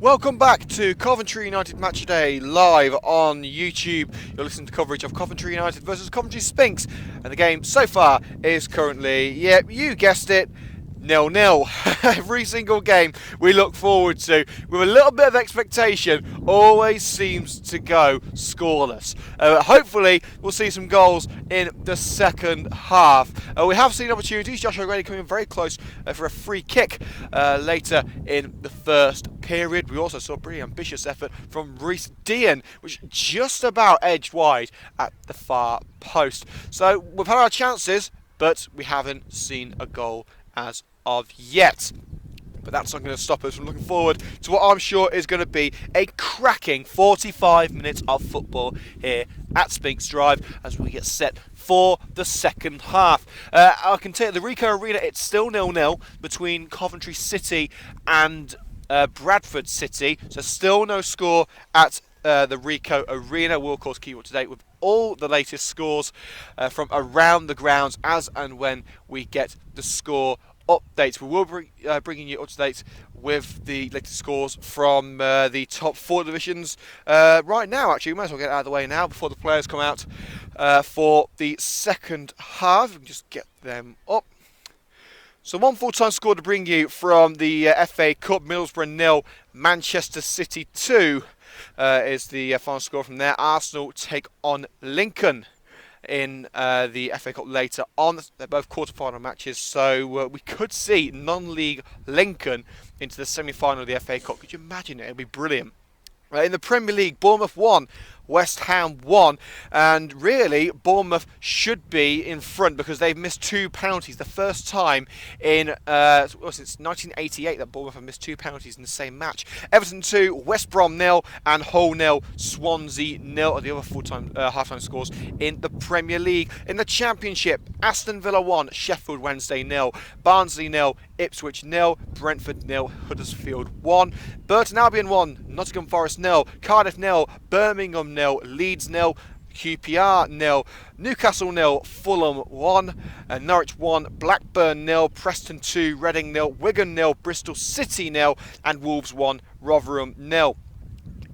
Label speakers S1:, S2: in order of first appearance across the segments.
S1: Welcome back to Coventry United Match Day live on YouTube. You're listening to coverage of Coventry United versus Coventry Sphinx, and the game so far is currently, yep, you guessed it, 0-0. Every single game we look forward to with a little bit of expectation always seems to go scoreless. Hopefully we'll see some goals in the second half. We have seen opportunities. Joshua Grady coming in very close for a free kick later in the first period. We also saw a pretty ambitious effort from Reece Dean, which just about edged wide at the far post. So we've had our chances, but we haven't seen a goal as of yet. But that's not going to stop us from looking forward to what I'm sure is going to be a cracking 45 minutes of football here at Sphinx Drive as we get set for the second half. I can tell you, the Ricoh Arena, it's still 0-0 between Coventry City and Bradford City, so still no score at the Ricoh Arena. We'll of course keep up to date with all the latest scores from around the grounds as and when we get the score updates. We will be bringing you up to date with the latest scores from the top four divisions right now. Actually, we might as well get it out of the way now before the players come out for the second half. We can just get them up. So one full-time score to bring you from the FA Cup. Middlesbrough 0, Manchester City 2 is the final score from there. Arsenal take on Lincoln in the FA Cup later on. They're both quarter-final matches, so we could see non-league Lincoln into the semi-final of the FA Cup. Could you imagine it? It would be brilliant. In the Premier League, Bournemouth 1, West Ham 1, and really Bournemouth should be in front because they've missed 2 penalties. The first time in since 1988 that Bournemouth have missed 2 penalties in the same match. Everton 2, West Brom 0, and Hull 0, Swansea 0 are the other full-time half-time scores in the Premier League. In the Championship, Aston Villa 1, Sheffield Wednesday 0, Barnsley 0, Ipswich 0, Brentford 0, Huddersfield 1, Burton Albion 1, Nottingham Forest 0, Cardiff 0, Birmingham 0, Leeds 0, QPR 0, Newcastle 0, Fulham 1, Norwich 1, Blackburn 0, Preston 2, Reading 0, Wigan 0, Bristol City 0, and Wolves 1, Rotherham 0.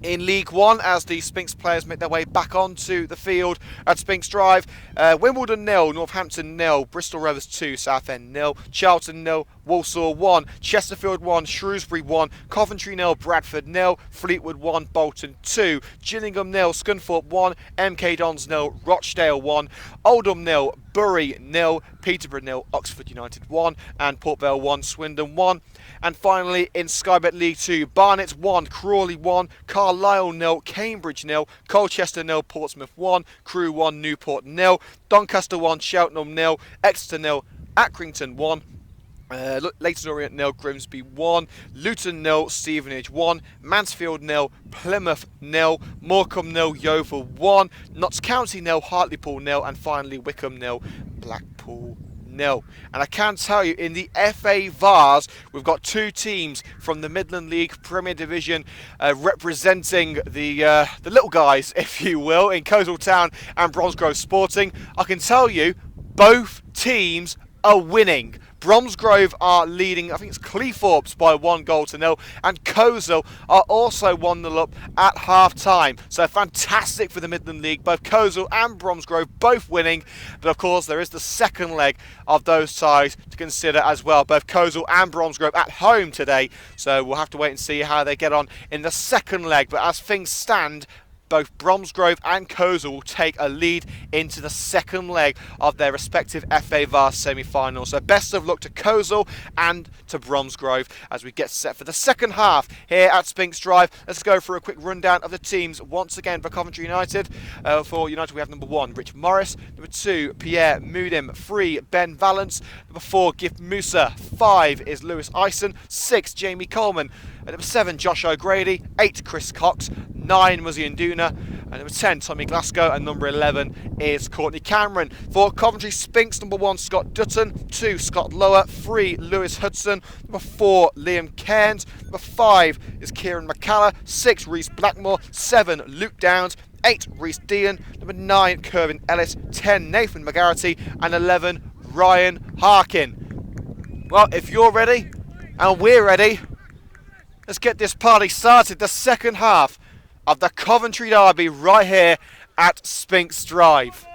S1: In League One, as the Sphinx players make their way back onto the field at Sphinx Drive, Wimbledon 0, Northampton 0, Bristol Rovers 2, Southend 0, Charlton 0, Walsall 1, Chesterfield 1, Shrewsbury 1, Coventry 0, Bradford 0, Fleetwood 1, Bolton 2, Gillingham 0, Scunthorpe 1, MK Dons 0, Rochdale 1, Oldham 0, Bury 0, Peterborough 0, Oxford United 1, and Port Vale 1, Swindon 1. And finally, in Sky Bet League 2, Barnet 1, Crawley 1, Carlisle 0, Cambridge 0, Colchester 0, Portsmouth 1, Crewe 1, Newport 0, Doncaster 1, Cheltenham 0, Exeter 0, Accrington 1, Leyton Orient 0, Grimsby 1, Luton 0, Stevenage 1, Mansfield 0, Plymouth 0, Morecambe 0, Yeovil 1, Notts County 0, Hartlepool 0, and finally Wickham 0, Blackpool 0. And I can tell you, in the FA Vars, we've got 2 teams from the Midland League Premier Division representing the little guys, if you will, in Coleshill Town and Bromsgrove Sporting. I can tell you, both teams are winning. Bromsgrove are leading, I think it's Cleethorpes by 1-0, and Coleshill are also 1-0 up at half-time. So fantastic for the Midland League, both Coleshill and Bromsgrove both winning. But of course there is the second leg of those ties to consider as well. Both Coleshill and Bromsgrove at home today, so we'll have to wait and see how they get on in the second leg. But as things stand, both Bromsgrove and Coleshill will take a lead into the second leg of their respective FA Vars semi-finals. So best of luck to Coleshill and to Bromsgrove as we get set for the second half here at Sphinx Drive. Let's go for a quick rundown of the teams once again for Coventry United. For United we have number 1, Rich Morris. Number 2, Pierre Mudim. 3, Ben Valence. Number 4, Gift Musa. 5 is Lewis Ison. 6, Jamie Coleman. At number 7, Josh O'Grady. 8, Chris Cox. 9, Muzzy Nduna. And number 10, Tommy Glasgow. And number 11 is Courtney Cameron. For Coventry Sphinx, number 1, Scott Dutton. 2, Scott Lower. 3, Lewis Hudson. Number 4, Liam Cairns. Number 5 is Kieran McCalla. 6, Reese Blackmore. 7, Luke Downs. 8, Reece Dean. Number 9, Kervin Ellis. 10, Nathan McGarity. And 11, Ryan Harkin. Well, if you're ready and we're ready, Let's get this party started. The second half of the Coventry derby right here at Sphinx Drive.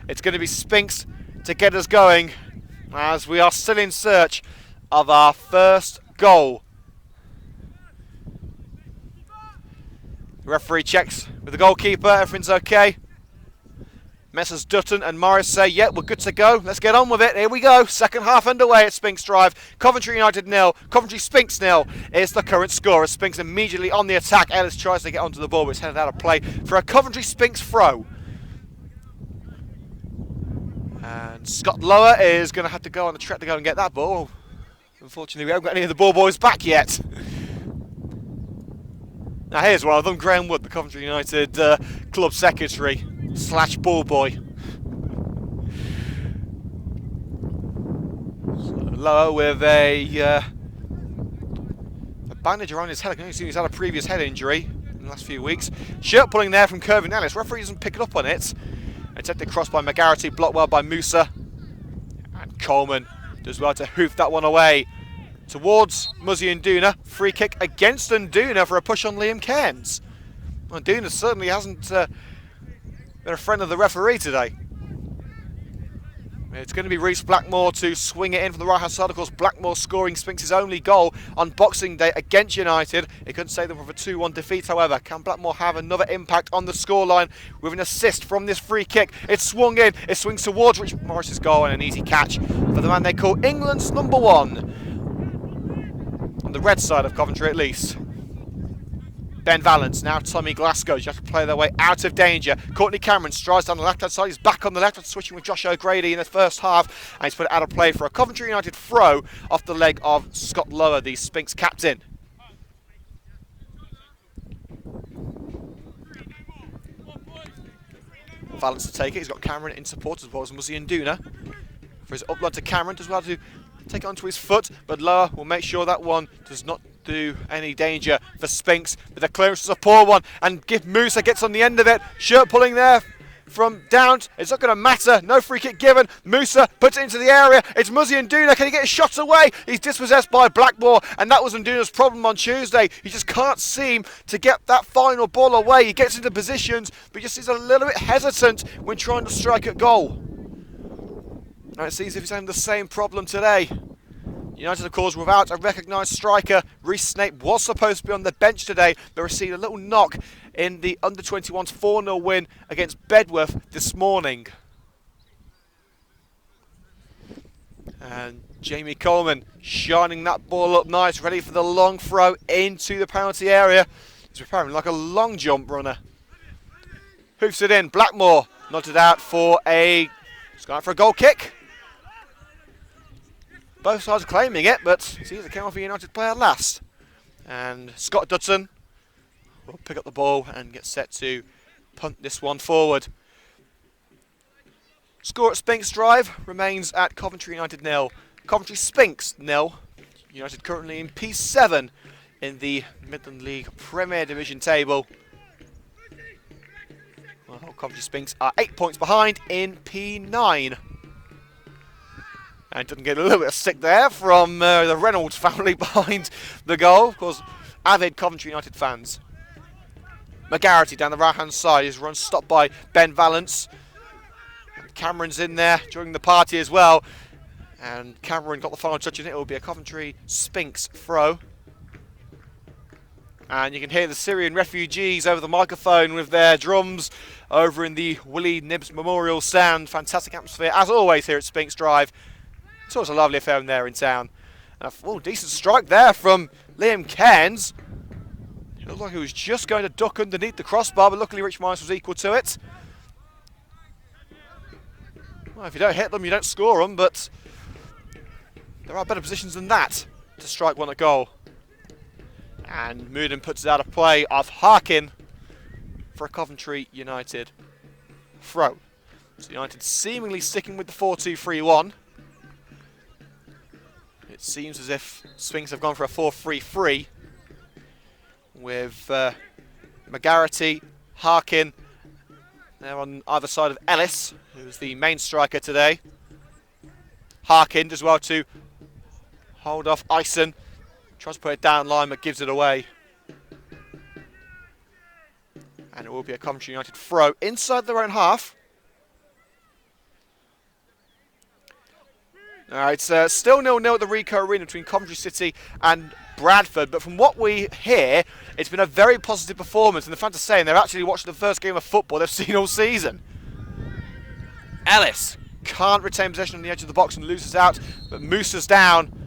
S1: It's going to be Sphinx to get us going as we are still in search of our first goal. The referee checks with the goalkeeper. Everything's okay. Messrs Dutton and Morris say, yeah, we're good to go. Let's get on with it. Here we go. Second half underway at Sphinx Drive. Coventry United 0. Coventry Sphinx 0 is the current score. As Sphinx immediately on the attack. Ellis tries to get onto the ball, but it's headed out of play for a Coventry Sphinx throw. And Scott Lower is going to have to go on the track to go and get that ball. Unfortunately, we haven't got any of the ball boys back yet. Now here's one of them, Graham Wood, the Coventry United club secretary / ball boy. So Lower with a bandage around his head. I can only see he's had a previous head injury in the last few weeks. Shirt pulling there from Kirvin Ellis. Referee doesn't pick it up on it. Attempted cross by McGarity, blocked well by Musa. And Coleman does well to hoof that one away towards Muzzy and Nduna. Free kick against Nduna for a push on Liam Cairns. Well, Nduna certainly hasn't been a friend of the referee today. It's going to be Reece Blackmore to swing it in from the right-hand side. Of course, Blackmore scoring Sphinx's only goal on Boxing Day against United. He couldn't save them from a 2-1 defeat, however. Can Blackmore have another impact on the scoreline with an assist from this free kick? It's swung in. It swings towards Rich Morris's goal and an easy catch for the man they call England's number one. On the red side of Coventry, at least. Ben Valance, now Tommy Glasgow. You have to play their way out of danger. Courtney Cameron strides down the left-hand side. He's back on the left, switching with Josh O'Grady in the first half. And he's put it out of play for a Coventry United throw off the leg of Scott Lower, the Sphinx captain. Valance to take it. He's got Cameron in support as well as Muzzy and Nduna. For his upload to Cameron, does well to take it onto his foot, but Lower will make sure that one does not do any danger for Sphinx. But the clearance is a poor one, and Musa gets on the end of it. Shirt pulling there from Downs. It's not going to matter. No free kick given. Musa puts it into the area. It's Muzzy and Nduna. Can he get his shots away? He's dispossessed by Blackmore, and that was Nduna's problem on Tuesday. He just can't seem to get that final ball away. He gets into positions, but just is a little bit hesitant when trying to strike at goal. And it seems as if he's having the same problem today. United, of course, without a recognised striker. Reece Snape was supposed to be on the bench today, but received a little knock in the under-21's 4-0 win against Bedworth this morning. And Jamie Coleman shining that ball up nice, ready for the long throw into the penalty area. He's preparing like a long jump runner. Hoofs it in. Blackmore nodded out for a goal kick. Both sides claiming it, but it seems it came off a United player last. And Scott Dutton will pick up the ball and get set to punt this one forward. Score at Sphinx Drive remains at Coventry United 0. Coventry Sphinx 0. United currently in P7 in the Midland League Premier Division table. Well, Coventry Sphinx are 8 points behind in P9. And didn't get a little bit of stick there from the Reynolds family behind the goal. Of course, avid Coventry United fans. McGarity down the right-hand side. His run stopped by Ben Valance. Cameron's in there during the party as well. And Cameron got the final touch and it will be a Coventry Sphinx throw. And you can hear the Syrian refugees over the microphone with their drums over in the Willie Nibbs Memorial Stand. Fantastic atmosphere, as always, here at Sphinx Drive. It's always a lovely affair there in town. And a decent strike there from Liam Cairns. It looked like he was just going to duck underneath the crossbar, but luckily Rich Morris was equal to it. Well, if you don't hit them, you don't score them, but there are better positions than that to strike one at goal. And Mooden puts it out of play of Harkin for a Coventry United throw. So United seemingly sticking with the 4-2-3-1. It seems as if Sphinx have gone for a 4-3-3 with McGarity, Harkin there on either side of Ellis, who's the main striker today. Harkin does well to hold off Ison. Tries to put it down line, but gives it away. And it will be a Coventry United throw inside their own half. Alright, it's still 0-0 at the Ricoh Arena between Coventry City and Bradford, but from what we hear, it's been a very positive performance, and the fans are saying they're actually watching the first game of football they've seen all season. Ellis can't retain possession on the edge of the box and loses out, but Musa's down.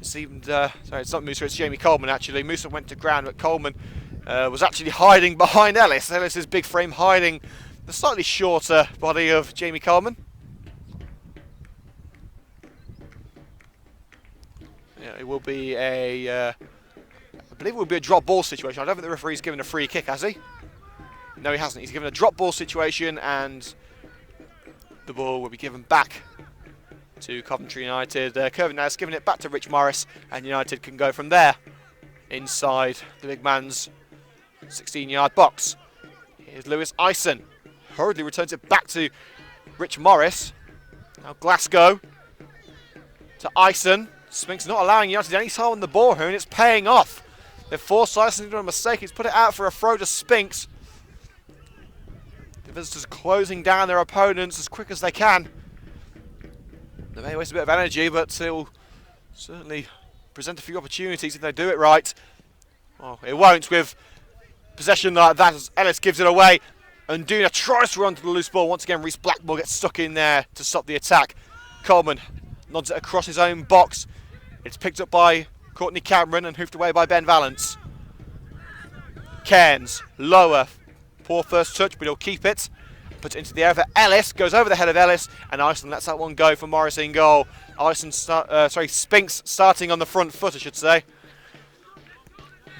S1: It's even, sorry, it's not Musa, it's Jamie Coleman actually. Musa went to ground, but Coleman was actually hiding behind Ellis. Ellis's big frame hiding the slightly shorter body of Jamie Coleman. Yeah, it will be a, I believe it will be a drop ball situation. I don't think the referee's given a free kick, has he? No, he hasn't. He's given a drop ball situation, and the ball will be given back to Coventry United. Kirvin now has given it back to Rich Morris, and United can go from there inside the big man's 16-yard box. Here's Lewis Ison. Hurriedly returns it back to Rich Morris. Now Glasgow to Ison. Sphinx not allowing United any time on the ball here, and it's paying off. They've forced Ison into a mistake. He's put it out for a throw to Sphinx. The visitors closing down their opponents as quick as they can. They may waste a bit of energy, but it will certainly present a few opportunities if they do it right. Well, it won't with possession like that as Ellis gives it away. And Duna tries to run to the loose ball. Once again, Reece Blackmore gets stuck in there to stop the attack. Coleman nods it across his own box. It's picked up by Courtney Cameron and hoofed away by Ben Valance. Cairns, lower. Poor first touch, but he'll keep it. Puts it into the air for Ellis. Goes over the head of Ellis. And Ison lets that one go for Morris in goal. Sphinx starting on the front foot, I should say.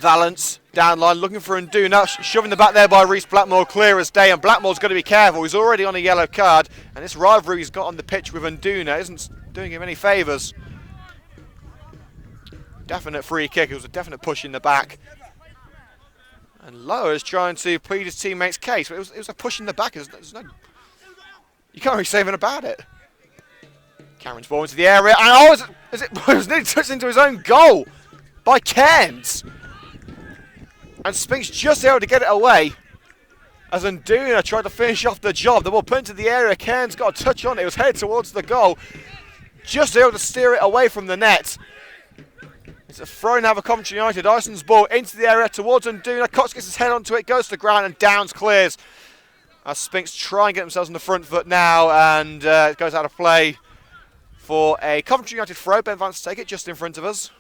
S1: Valance, down line, looking for Nduna. Shoving the back there by Reece Blackmore, clear as day. And Blackmore's got to be careful. He's already on a yellow card. And this rivalry he's got on the pitch with Nduna isn't doing him any favours. Definite free kick. It was a definite push in the back. And Lower is trying to plead his teammate's case, but it was a push in the back. There's no, you can't really say anything about it. Cameron's ball into the area, and it was nearly touched into his own goal by Cairns. And Sphinx just able to get it away as Nduna tried to finish off the job. The ball put into the area. Cairns got a touch on it. It was headed towards the goal. Just able to steer it away from the net. It's a throw now for Coventry United. Ison's ball into the area towards Nduna. Cox gets his head onto it, goes to the ground, and Downs clears. As Sphinx try and get themselves on the front foot now, and it goes out of play for a Coventry United throw. Ben Vance to take it just in front of us.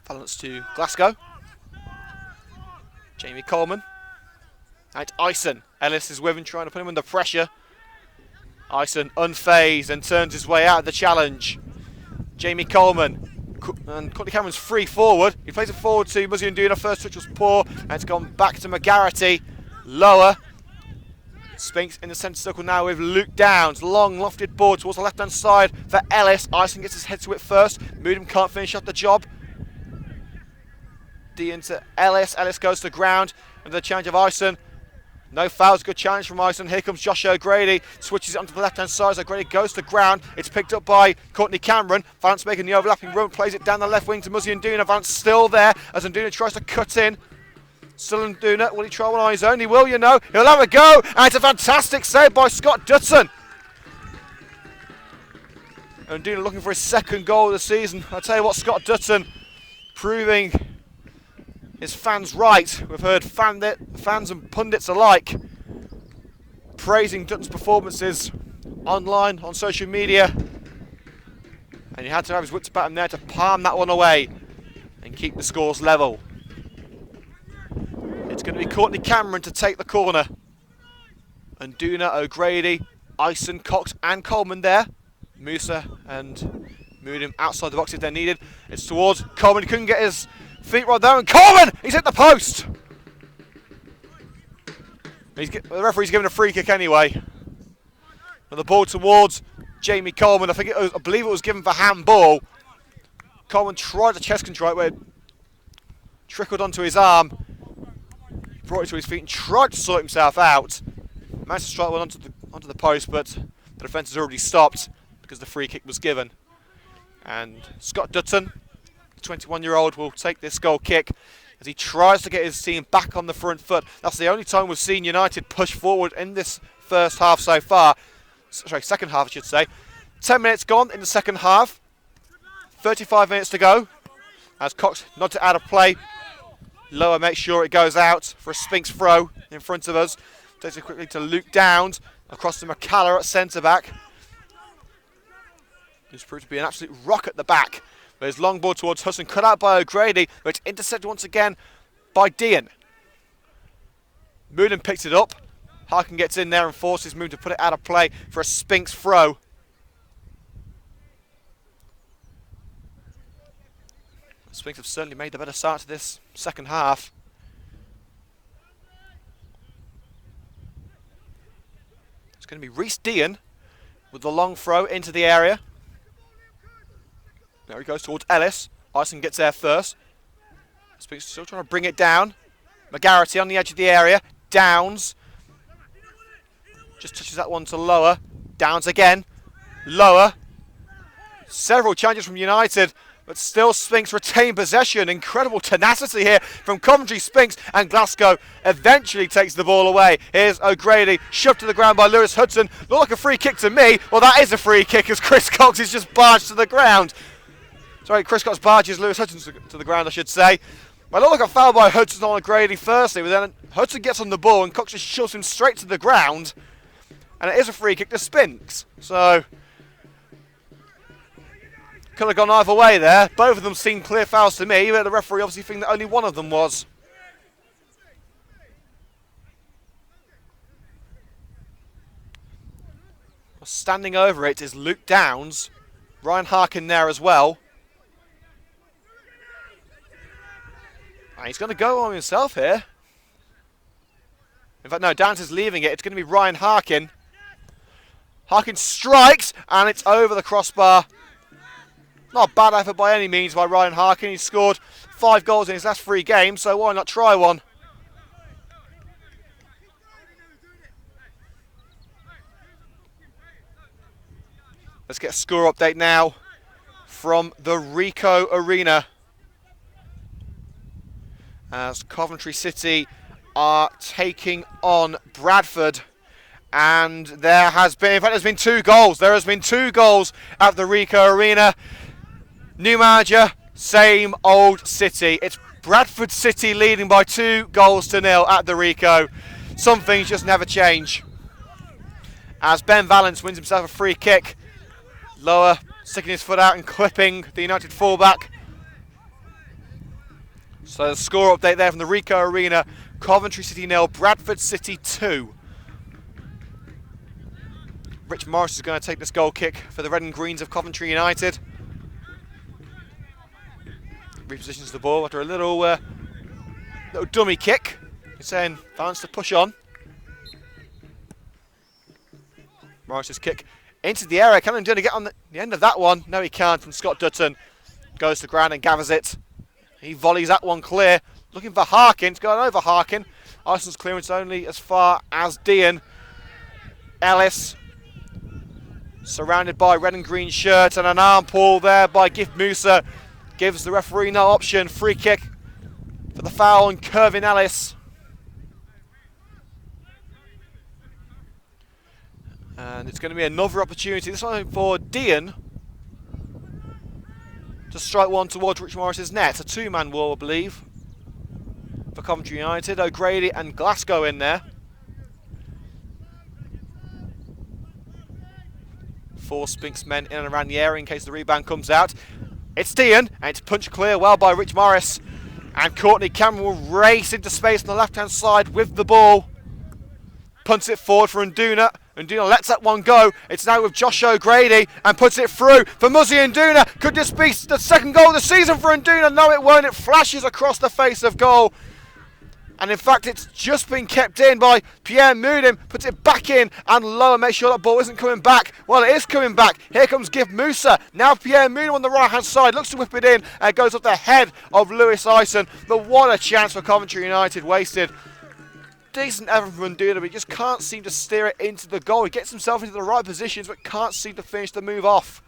S1: Balance to Glasgow. Jamie Coleman. And Ison. Ellis is with him, trying to put him under pressure. Ison unfazed and turns his way out of the challenge. Jamie Coleman. And Courtney Cameron's free forward. He plays it forward to Muzzy Nduna. First touch was poor. And it's gone back to McGarity. Lower. Sphinx in the centre circle now with Luke Downs. Long lofted ball towards the left hand side for Ellis. Ison gets his head to it first. Moodham can't finish up the job. D into Ellis. Ellis goes to the ground. And the challenge of Ison. No fouls, good challenge from Ison. Here comes Josh O'Grady, switches it onto the left-hand side as O'Grady goes to ground. It's picked up by Courtney Cameron. Vance making the overlapping run, plays it down the left wing to Muzzy Nduna. Vance still there as Nduna tries to cut in. Still Nduna, will he try one on his own? He will, you know. He'll have a go, and it's a fantastic save by Scott Dutton. Nduna looking for his second goal of the season. I'll tell you what, Scott Dutton proving his fans right. We've heard fans and pundits alike praising Dutton's performances online, on social media. And he had to have his wits about him there to palm that one away and keep the scores level. It's going to be Courtney Cameron to take the corner. And Nduna, O'Grady, Ison, Cox and Coleman there. Musa and Moodham outside the box if they're needed. It's towards Coleman. He couldn't get his feet right there, and Coleman! He's hit the post! The referee's given a free kick anyway. And the ball towards Jamie Coleman. I believe it was given for handball. Coleman tried to chest control it where it trickled onto his arm. Brought it to his feet and tried to sort himself out. Managed to strike one onto the post, but the defence has already stopped. because the free kick was given. And Scott Dutton, the 21-year-old, will take this goal kick as he tries to get his team back on the front foot. That's the only time we've seen United push forward in this first half so far. Sorry, second half I should say. 10 minutes gone in the second half. 35 minutes to go. As Cox nods it out of play. Lower makes sure it goes out for a Sphinx throw in front of us. Takes it quickly to Luke Downs. Across to McCallum at centre-back. Who's proved to be an absolute rock at the back. There's long ball towards Hudson, cut out by O'Grady, but it's intercepted once again by Dean. Moonen picks it up. Harkin gets in there and forces Moon to put it out of play for a Sphinx throw. Sphinx have certainly made the better start to this second half. It's going to be Reece Dean with the long throw into the area. There he goes towards Ellis. Ison gets there first. Sphinx still trying to bring it down. McGarity on the edge of the area. Downs. Just touches that one to Lower. Downs again. Lower. Several changes from United, but still Sphinx retain possession. Incredible tenacity here from Coventry. Sphinx, and Glasgow eventually takes the ball away. Here's O'Grady, shoved to the ground by Lewis Hudson. Looked like a free kick to me. Well, that is a free kick as Chris Cox is just barged to the ground. Sorry, Chris Cox barges Lewis Hudson to the ground, I should say. Well, it looked like a foul by Hudson on O'Grady firstly, but then Hudson gets on the ball and Cox just shoves him straight to the ground. And it is a free kick to Sphinx. So, could have gone either way there. Both of them seemed clear fouls to me, but the referee obviously thinking that only one of them was. Standing over it is Luke Downs. Ryan Harkin there as well. And he's going to go on himself here. In fact, no, Downs is leaving it. It's going to be Ryan Harkin. Harkin strikes, and it's over the crossbar. Not a bad effort by any means by Ryan Harkin. He's scored 5 goals in his last 3 games, so why not try one? Let's get a score update now from the Ricoh Arena. As Coventry City are taking on Bradford. And there has been, in fact, there's been 2 goals. There has been 2 goals at the Ricoh Arena. New manager, same old City. It's Bradford City leading by 2 goals to 0 at the Ricoh. Some things just never change. As Ben Valence wins himself a free kick. Lower, sticking his foot out and clipping the United fullback. So the score update there from the Ricoh Arena. Coventry City 0, Bradford City 2. Rich Morris is going to take this goal kick for the Red and Greens of Coventry United. Repositions the ball after a little dummy kick. He's saying Valence to push on. Morris's kick into the area. Can he get on the end of that one? No, he can't. And Scott Dutton goes to ground and gathers it. He volleys that one clear. Looking for Harkin. It's going over Harkin. Ison's clearance only as far as Dean. Ellis. Surrounded by red and green shirts, and an arm pull there by Gift Musa. Gives the referee no option. Free kick for the foul on Kervin Ellis. And it's going to be another opportunity, this time for Dean to strike one towards Rich Morris's net. A 2-man wall, I believe, for Coventry United. O'Grady and Glasgow in there. 4 Sphinx men in and around the area in case the rebound comes out. It's Dean, and it's punched clear well by Rich Morris. And Courtney Cameron will race into space on the left-hand side with the ball. Punts it forward for Nduna. Nduna lets that one go. It's now with Josh O'Grady and puts it through for Muzzy Nduna. Could this be the second goal of the season for Nduna? No, it won't. It flashes across the face of goal. And in fact, it's just been kept in by Pierre Moonim. Puts it back in, and Lower makes sure that ball isn't coming back. Well, it is coming back. Here comes Gift Musa. Now Pierre Moonim on the right-hand side. Looks to whip it in, and it goes off the head of Lewis Ison. But what a chance for Coventry United wasted. decent effort from Nduna, but he just can't seem to steer it into the goal. He gets himself into the right positions, but can't seem to finish the move off.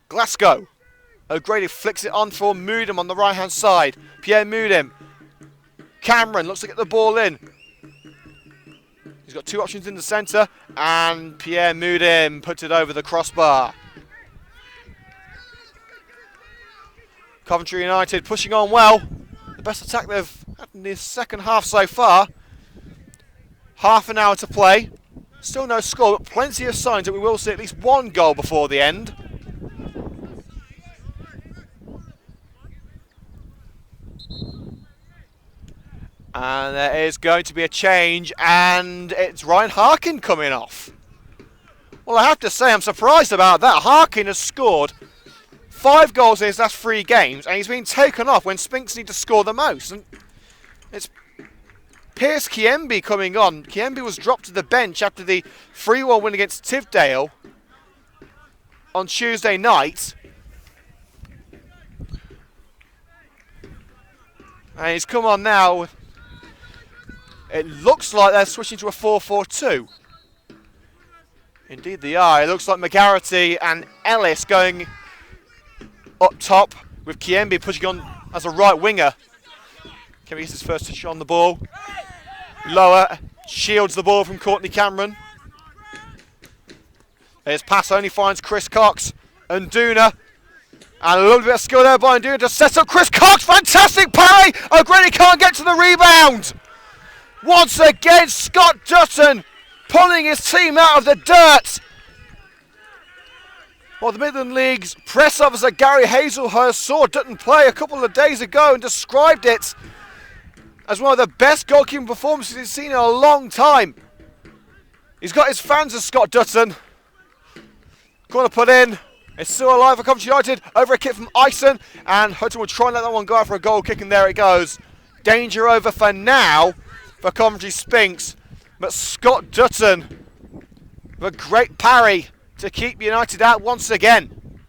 S1: Glasgow. O'Grady flicks it on for Moodham on the right-hand side. Pierre Moodham. Cameron looks to get the ball in. He's got two options in the centre, and Pierre Moodham puts it over the crossbar. Coventry United pushing on well. The best attack they've had in the second half so far. Half an hour to play. Still no score, but plenty of signs that we will see at least one goal before the end. And there is going to be a change, and it's Ryan Harkin coming off. Well, I have to say I'm surprised about that. Harkin has scored 5 goals in his last 3 games, and he's been taken off when Sphinx need to score the most. And it's Pierce Kiembe coming on. Kiembe was dropped to the bench after the 3-1 win against Tivedale on Tuesday night. And he's come on now. It looks like they're switching to a 4-4-2. Indeed they are. It looks like McGarity and Ellis going up top, with Kiembe pushing on as a right winger. Kiembe gets his first touch on the ball. Lower, shields the ball from Courtney Cameron. His pass only finds Chris Cox. And Nduna. And a little bit of skill there by Nduna to set up Chris Cox. Fantastic parry! O'Grady can't get to the rebound. Once again, Scott Dutton pulling his team out of the dirt. Well, the Midland League's press officer Gary Hazelhurst saw Dutton play a couple of days ago and described it as one of the best goalkeeping performances he's seen in a long time. He's got his fans as Scott Dutton. Corner put in. It's still alive for Coventry United. Over a kick from Ison, and Hutton will try and let that one go out for a goal kick, and there it goes. Danger over for now for Coventry Sphinx, but Scott Dutton with a great parry to keep United out once again.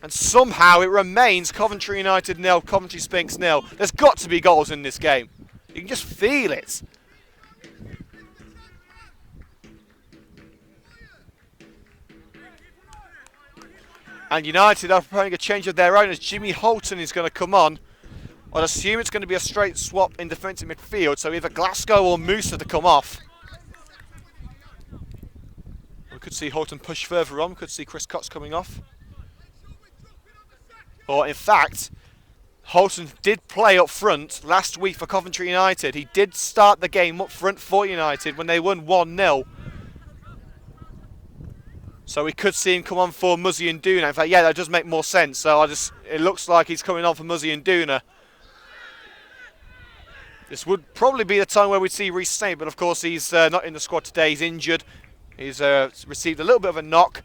S1: And somehow it remains Coventry United 0, Coventry Sphinx 0. There's got to be goals in this game. You can just feel it. And United are preparing a change of their own as Jimmy Holton is going to come on. I'd assume it's going to be a straight swap in defensive midfield, so either Glasgow or Musa to come off. We could see Holton push further on, we could see Chris Cox coming off. Or in fact, Holton did play up front last week for Coventry United. He did start the game up front for United when they won 1-0. So we could see him come on for Muzzy and Nduna. In fact, yeah, that does make more sense. So it looks like he's coming on for Muzzy and Nduna. This would probably be the time where we'd see Reece Snape, but of course he's not in the squad today. He's injured. He's received a little bit of a knock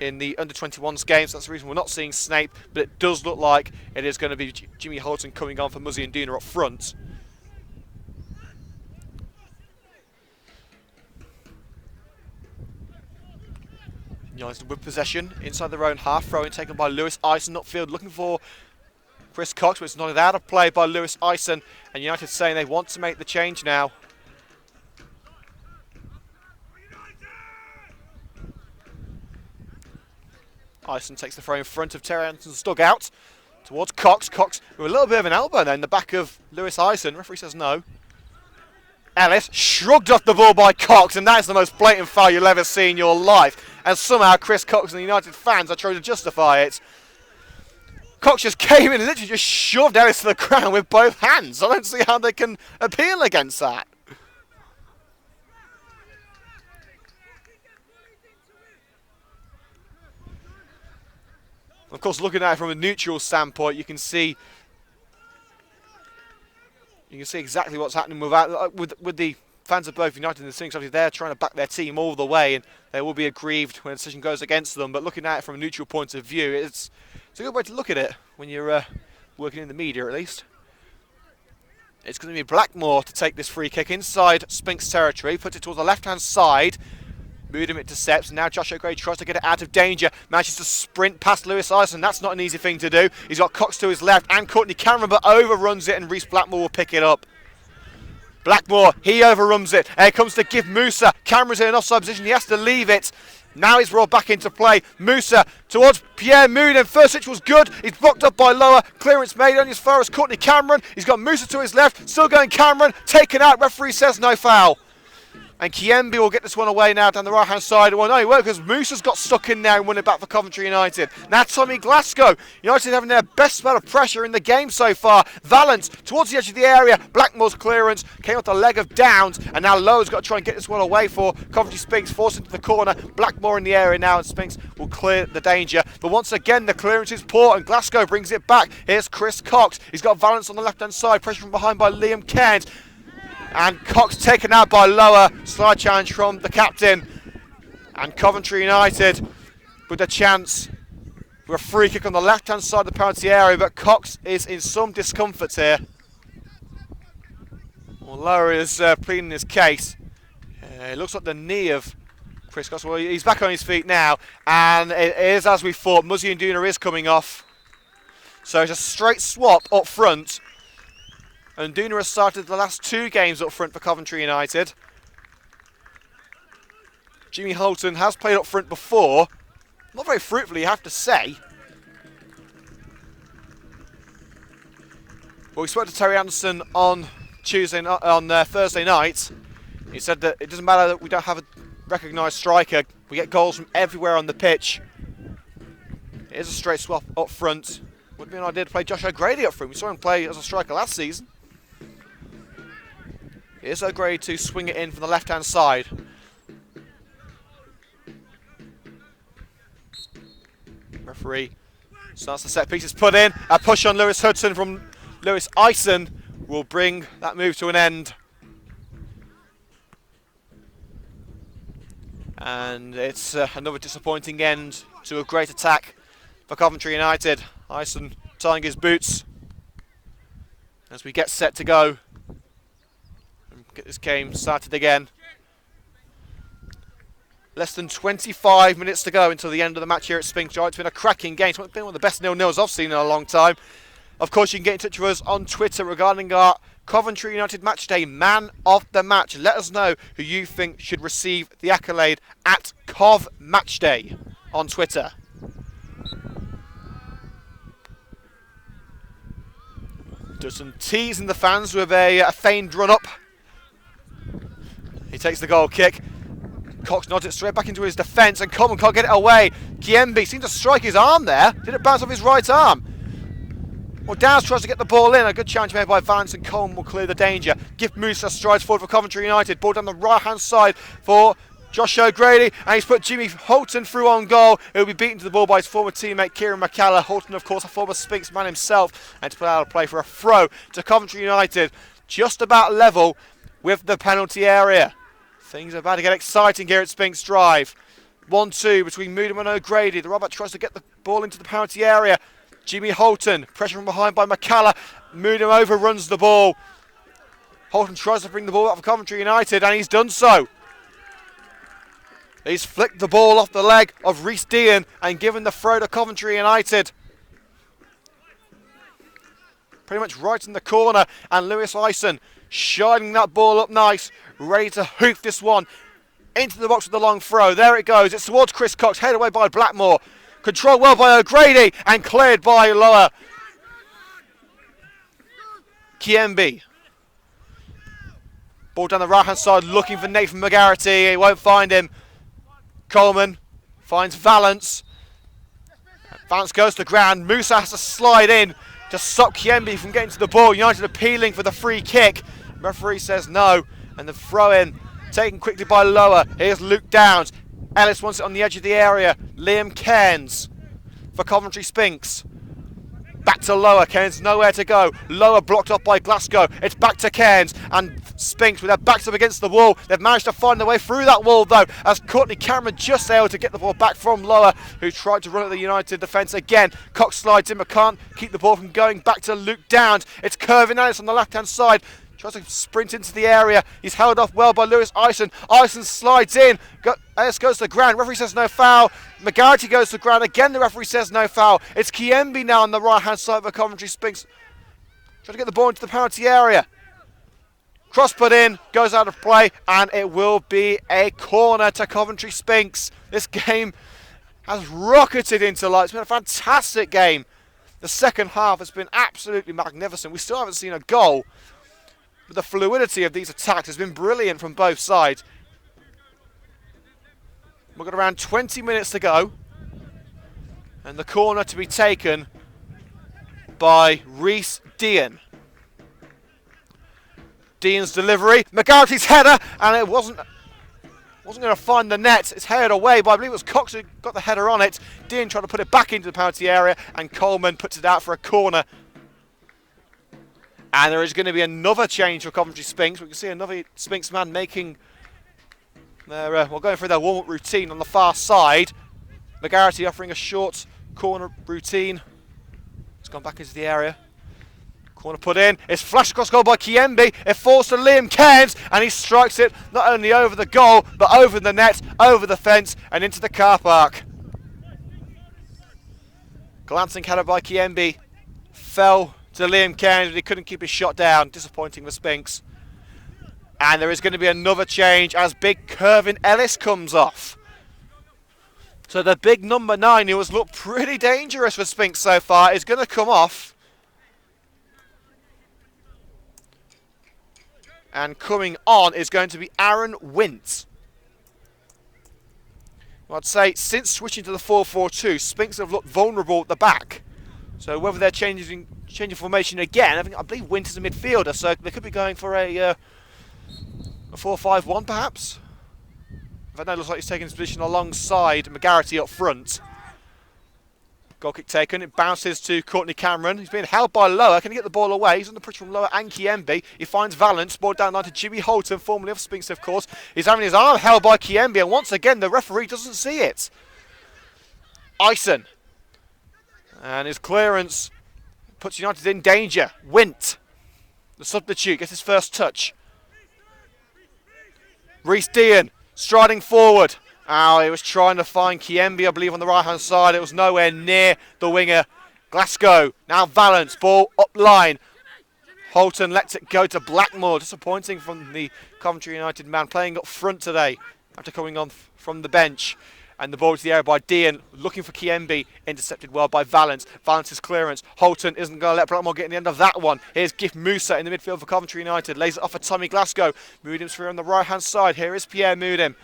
S1: in the under-21s game, so that's the reason we're not seeing Snape. But it does look like it is going to be Jimmy Holton coming on for Muzzy and Nduna up front. United with possession inside their own half. Throw-in taken by Lewis Ison upfield, looking for Chris Cox, but it's knocked out of play by Lewis Ison. And United saying they want to make the change now. Ison takes the throw in front of Terry Anderson's dugout towards Cox. Cox with a little bit of an elbow there in the back of Lewis Ison. Referee says no. Ellis shrugged off the ball by Cox, and that is the most blatant foul you'll ever see in your life. And somehow Chris Cox and the United fans are trying to justify it. Cox just came in and literally just shoved Ellis to the ground with both hands. I don't see how they can appeal against that. Of course, looking at it from a neutral standpoint, you can see exactly what's happening with the fans of both United and the Sphinx. Obviously, they're trying to back their team all the way, and they will be aggrieved when a decision goes against them. But looking at it from a neutral point of view, it's a good way to look at it when you're working in the media, at least. It's going to be Blackmore to take this free kick inside Sphinx territory, puts it towards the left-hand side. Moodham intercepts, and now Josh O'Grady tries to get it out of danger. Manages to sprint past Lewis Ison. That's not an easy thing to do. He's got Cox to his left and Courtney Cameron, but overruns it, and Reese Blackmore will pick it up. Blackmore, he overruns it. Here comes to give Musa. Cameron's in an offside position. He has to leave it. Now he's brought back into play. Musa towards Pierre Moodham. First switch was good. He's blocked up by Lower. Clearance made only as far as Courtney Cameron. He's got Musa to his left. Still going Cameron. Taken out. Referee says no foul. And Kiembe will get this one away now down the right-hand side. Well, no, he won't, because Musa's got stuck in there and won it back for Coventry United. Now Tommy Glasgow. United having their best spell of pressure in the game so far. Valance towards the edge of the area. Blackmore's clearance came off the leg of Downs. And now Lowe's got to try and get this one away for Coventry. Sphinx forced into the corner. Blackmore in the area now, and Sphinx will clear the danger. But once again, the clearance is poor, and Glasgow brings it back. Here's Chris Cox. He's got Valance on the left-hand side. Pressure from behind by Liam Cairns. And Cox taken out by Lower. Slide challenge from the captain. And Coventry United with a chance for a free kick on the left-hand side of the penalty area. But Cox is in some discomfort here. Well, Lower is pleading his case. It looks like the knee of Chris Cox. Well, he's back on his feet now. And it is as we thought. Muzzy and Duna is coming off. So it's a straight swap up front. And Duna has started the last 2 games up front for Coventry United. Jimmy Holton has played up front before. Not very fruitfully, you have to say. Well, we spoke to Terry Anderson on Thursday night. He said that it doesn't matter that we don't have a recognised striker. We get goals from everywhere on the pitch. It is a straight swap up front. Would be an idea to play Josh O'Grady up front. We saw him play as a striker last season. Here's O'Grady to swing it in from the left-hand side. Referee starts the set pieces put in. A push on Lewis Hudson from Lewis Ison will bring that move to an end. And it's another disappointing end to a great attack for Coventry United. Ison tying his boots as we get set to go. Get this game started again. Less than 25 minutes to go until the end of the match here at Sphinx. It's been a cracking game. It's been one of the best 0-0s I've seen in a long time. Of course, you can get in touch with us on Twitter regarding our Coventry United match day man of the match. Let us know who you think should receive the accolade at Cov Matchday on Twitter. Dutton teasing the fans with a feigned run-up. He takes the goal kick. Cox nods it straight back into his defence, and Coleman can't get it away. Kiembe seemed to strike his arm there. Did it bounce off his right arm? Well, Downs tries to get the ball in. A good challenge made by Valance, and Coleman will clear the danger. Gift Musa strides forward for Coventry United. Ball down the right-hand side for Josh O'Grady, and he's put Jimmy Holton through on goal. He'll be beaten to the ball by his former teammate Kieran McCalla. Holton, of course, a former Sphinx man himself, and to put out a play for a throw to Coventry United. Just about level with the penalty area. Things are about to get exciting here at Sphinx Drive. 1-2 between Moodham and O'Grady. The Robert tries to get the ball into the penalty area. Jimmy Holton, pressure from behind by McCalla. Moodham overruns the ball. Holton tries to bring the ball out for Coventry United, and he's done so. He's flicked the ball off the leg of Rhys Dean and given the throw to Coventry United. Pretty much right in the corner, and Lewis Ison shining that ball up nice, ready to hoof this one into the box with the long throw. There it goes. It's towards Chris Cox, headed away by Blackmore. Controlled well by O'Grady and cleared by Lower. Kiembe. Ball down the right-hand side, looking for Nathan McGarity. He won't find him. Coleman finds Valance. Valance goes to the ground. Musa has to slide in to stop Kiembe from getting to the ball. United appealing for the free kick. Referee says no, and the throw-in taken quickly by Lower. Here's Luke Downs. Ellis wants it on the edge of the area. Liam Cairns for Coventry Sphinx. Back to Lower. Cairns nowhere to go. Lower blocked off by Glasgow. It's back to Cairns, and Sphinx with their backs up against the wall. They've managed to find their way through that wall though, as Courtney Cameron just able to get the ball back from Lower, who tried to run at the United defence again. Cox slides in but can't keep the ball from going back to Luke Downs. It's Curvin Ellis on the left hand side. Tries to sprint into the area. He's held off well by Lewis Ison. Ison slides in. Ellis goes to the ground. Referee says no foul. McGarity goes to the ground. Again, the referee says no foul. It's Kiembe now on the right-hand side of the Coventry Sphinx. Trying to get the ball into the penalty area. Cross put in. Goes out of play. And it will be a corner to Coventry Sphinx. This game has rocketed into light. It's been a fantastic game. The second half has been absolutely magnificent. We still haven't seen a goal. But the fluidity of these attacks has been brilliant from both sides. We've got around 20 minutes to go. And the corner to be taken by Rhys Dean. Dean's delivery. McGarrity's header. And it wasn't going to find the net. It's headed away, but I believe it was Cox who got the header on it. Dean tried to put it back into the penalty area. And Coleman puts it out for a corner. And there is going to be another change for Coventry Sphinx. We can see another Sphinx man making their, going through their warm-up routine on the far side. McGarity offering a short corner routine. It's gone back into the area. Corner put in. It's flashed across goal by Kiembe. It falls to Liam Cairns, and he strikes it not only over the goal, but over the net, over the fence, and into the car park. Glancing header by Kiembe. Fell to Liam Cairns, but he couldn't keep his shot down. Disappointing for Sphinx. And there is going to be another change as big Kervin Ellis comes off. So the big number 9, who has looked pretty dangerous for Sphinx so far, is going to come off. And coming on is going to be Aaron Wint. I'd say since switching to the 4-4-2, Sphinx have looked vulnerable at the back. So whether they're changing formation again, I believe Wint is a midfielder, so they could be going for a 4-5-1 perhaps. In fact, no, it looks like he's taking his position alongside McGarity up front. Goal kick taken. It bounces to Courtney Cameron. He's being held by Lower. Can he get the ball away? He's under pressure from Lower and Kiembe. He finds Valence. Ball down line to Jimmy Holton, formerly of Sphinx, of course. He's having his arm held by Kiembe, and once again, the referee doesn't see it. Ison. And his clearance puts United in danger. Wint, the substitute, gets his first touch. Rhys Dean striding forward. Oh, he was trying to find Kiembe, I believe, on the right-hand side. It was nowhere near the winger. Glasgow, now Valence, ball up line. Holton lets it go to Blackmore. Disappointing from the Coventry United man, playing up front today after coming on from the bench. And the ball to the area by Dean, looking for Kiembe, intercepted well by Valence. Valence's clearance. Holton isn't going to let Blackmore get in the end of that one. Here's Gift Musa in the midfield for Coventry United. Lays it off for Tommy Glasgow. Mudim's through on the right-hand side. Here is Pierre Mudim.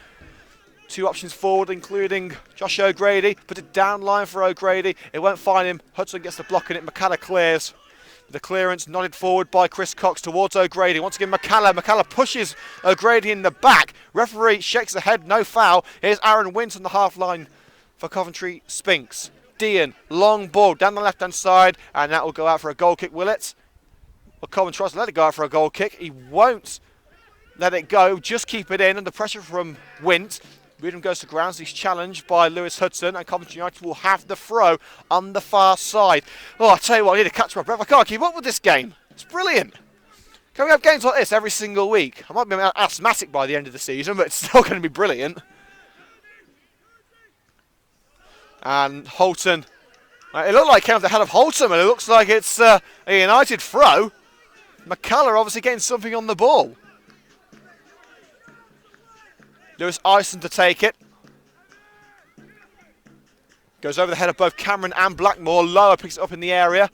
S1: Two options forward, including Josh O'Grady. Put it down line for O'Grady. It won't find him. Hudson gets the block in it. McCalla clears. The clearance nodded forward by Chris Cox towards O'Grady. Once again, McCalla. McCalla pushes O'Grady in the back. Referee shakes the head. No foul. Here's Aaron Wint on the half line for Coventry Sphinx. Dean, long ball down the left-hand side. And that will go out for a goal kick, will it? Well, Coleman tries to let it go out for a goal kick. He won't let it go. Just keep it in under pressure from Wint. Reardon goes to grounds. He's challenged by Lewis Hudson, and Coventry United will have the throw on the far side. Oh, I tell you what, I need to catch my breath. I can't keep up with this game. It's brilliant. Can we have games like this every single week? I might be asthmatic by the end of the season, but it's still going to be brilliant. And Holton, it looked like it came off the head of Holton, and it looks like it's a United throw. McCalla obviously getting something on the ball. Lewis Ison to take it. Goes over the head of both Cameron and Blackmore. Lower picks it up in the area.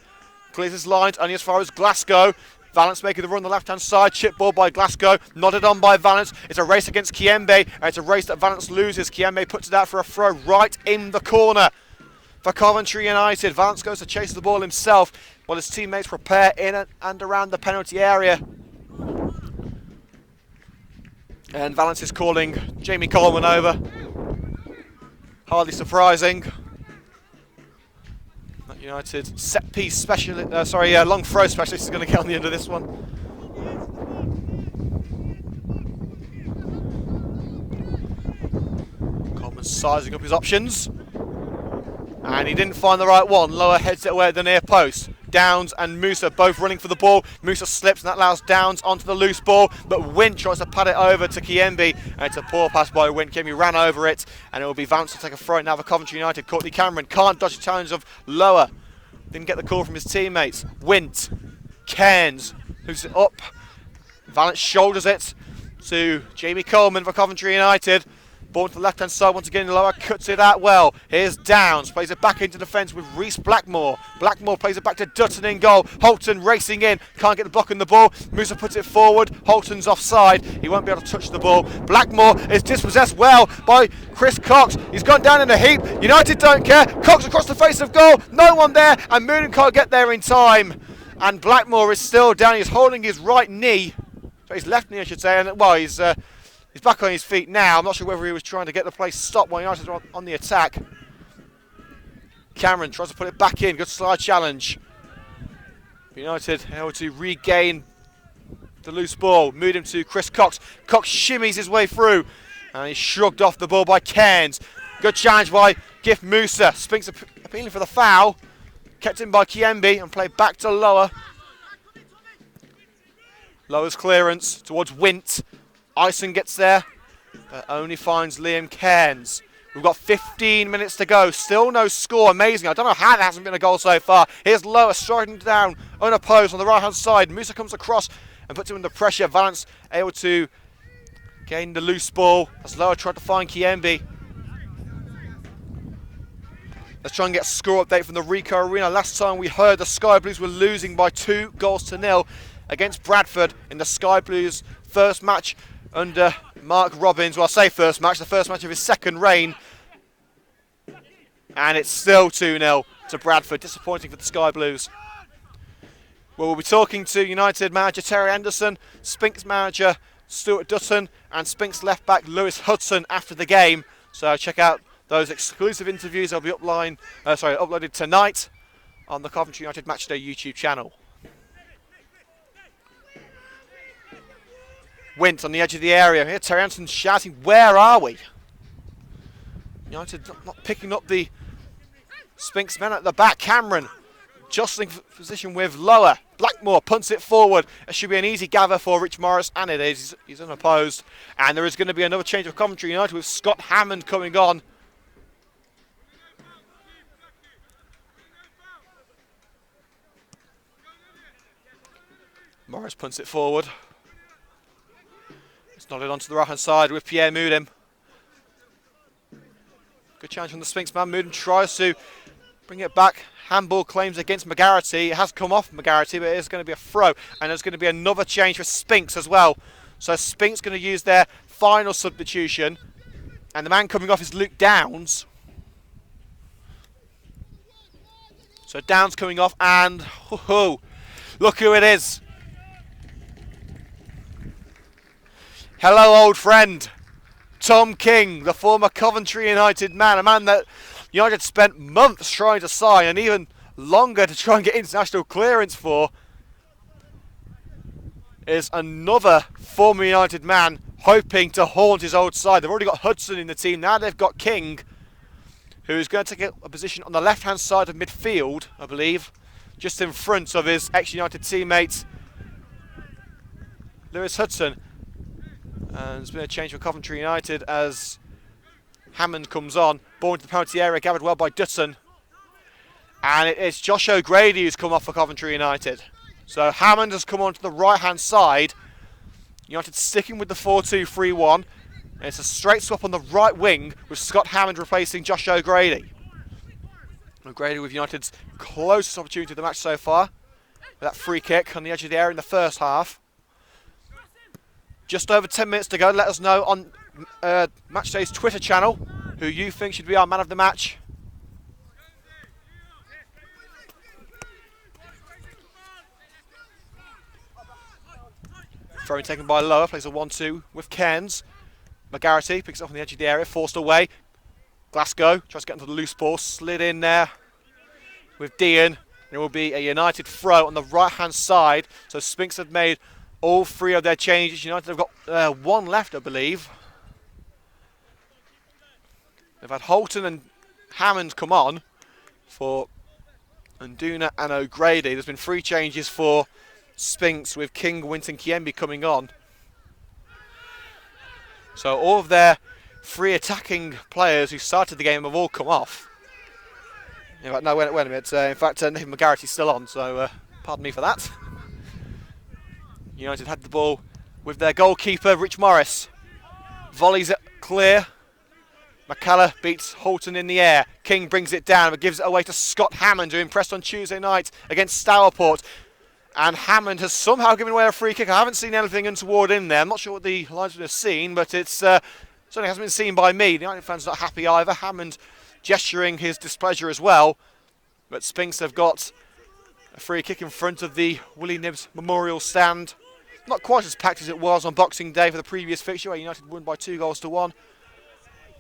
S1: Clears his lines only as far as Glasgow. Valence making the run on the left-hand side. Chip ball by Glasgow. Nodded on by Valence. It's a race against Kiembe. And it's a race that Valence loses. Kiembe puts it out for a throw right in the corner for Coventry United. Valence goes to chase the ball himself while his teammates prepare in and around the penalty area. And Valence is calling Jamie Coleman over. Hardly surprising. That United set piece specialist, long throw specialist is going to get on the end of this one. Coleman sizing up his options. And he didn't find the right one. Lower heads it away at the near post. Downs and Musa both running for the ball. Musa slips and that allows Downs onto the loose ball, but Wint tries to pad it over to Kiembe, and it's a poor pass by Wint. Kiembe ran over it, and it will be Vance to take a throw now for Coventry United. Courtney Cameron can't dodge the challenge of Lower. Didn't get the call from his teammates. Wint, Cairns, who's up. Valance shoulders it to Jamie Coleman for Coventry United. Ball to the left-hand side once again. Lower cuts it out well. Here's Downs, plays it back into defence with Reese Blackmore. Blackmore plays it back to Dutton in goal. Holton racing in, can't get the block on the ball. Musa puts it forward. Holton's offside. He won't be able to touch the ball. Blackmore is dispossessed well by Chris Cox. He's gone down in a heap. United don't care. Cox across the face of goal. No one there, and Moonen can't get there in time. And Blackmore is still down. He's holding his right knee. So his left knee, I should say. And well, he's back on his feet now. I'm not sure whether he was trying to get the play stopped while United are on the attack. Cameron tries to put it back in. Good slide challenge. United able to regain the loose ball. Moved him to Chris Cox. Cox shimmies his way through. And he's shrugged off the ball by Cairns. Good challenge by Gift Musa. Sphinx appealing for the foul. Kept in by Kiembe and played back to Lower. Lower's clearance towards Wint. Ison gets there, but only finds Liam Cairns. We've got 15 minutes to go. Still no score. Amazing. I don't know how there hasn't been a goal so far. Here's Lower striding down, unopposed on the right-hand side. Musa comes across and puts him under pressure. Valance able to gain the loose ball as Lower tried to find Kiembe. Let's try and get a score update from the Rico Arena. Last time we heard the Sky Blues were losing by 2-0 against Bradford in the Sky Blues' first match under Mark Robbins. Well, I say first match, the first match of his second reign. And it's still 2-0 to Bradford. Disappointing for the Sky Blues. Well, we'll be talking to United manager Terry Anderson, Sphinx manager Stuart Dutton, and Sphinx left back Lewis Hudson after the game. So check out those exclusive interviews. They'll be uploaded tonight on the Coventry United Matchday YouTube channel. Wint on the edge of the area. Here Terry Anderson shouting, "Where are we?" United not picking up the Sphinx men at the back. Cameron jostling for position with Lower. Blackmore punts it forward. It should be an easy gather for Rich Morris, and it is. He's unopposed. And there is going to be another change of Coventry United with Scott Hammond coming on. Morris punts it forward. It's nodded onto the right-hand side with Pierre Moudin. Good challenge from the Sphinx man. Moudin tries to bring it back. Handball claims against McGarity. It has come off McGarity, but it is going to be a throw. And there's going to be another change for Sphinx as well. So Sphinx going to use their final substitution. And the man coming off is Luke Downs. So Downs coming off, and look who it is. Hello, old friend. Tom King, the former Coventry United man, a man that United spent months trying to sign and even longer to try and get international clearance for, is another former United man hoping to haunt his old side. They've already got Hudson in the team. Now they've got King, who's going to take a position on the left-hand side of midfield, I believe, just in front of his ex-United teammate, Lewis Hudson. And there's been a change for Coventry United as Hammond comes on. Ball into the penalty area, gathered well by Dutton. And it's Josh O'Grady who's come off for Coventry United. So Hammond has come on to the right-hand side. United sticking with the 4-2-3-1. And it's a straight swap on the right wing with Scott Hammond replacing Josh O'Grady. O'Grady with United's closest opportunity of the match so far. With that free kick on the edge of the area in the first half. Just over 10 minutes to go. Let us know on Matchday's Twitter channel who you think should be our man of the match. Throwing taken by Lower, plays a 1-2 with Cairns. McGarity picks it up on the edge of the area, forced away. Glasgow tries to get into the loose ball, slid in there with Dean. It will be a United throw on the right-hand side. So Sphinx have made all three of their changes. United have got one left, I believe. They've had Holton and Hammond come on for and Duna and O'Grady. There's been 3 changes for Sphinx with King, Wint and Kiembe coming on. So all of their 3 attacking players who started the game have all come off. In fact, no, wait a minute. In fact, Nathan McGarrity's still on, so pardon me for that. United had the ball with their goalkeeper, Rich Morris. Volleys it clear. McCullough beats Halton in the air. King brings it down but gives it away to Scott Hammond, who impressed on Tuesday night against Stourport. And Hammond has somehow given away a free kick. I haven't seen anything untoward in there. I'm not sure what the linesman has seen, but it's certainly hasn't been seen by me. The United fans not happy either. Hammond gesturing his displeasure as well. But Sphinx have got a free kick in front of the Willie Nibbs Memorial Stand. Not quite as packed as it was on Boxing Day for the previous fixture, where United won by 2-1.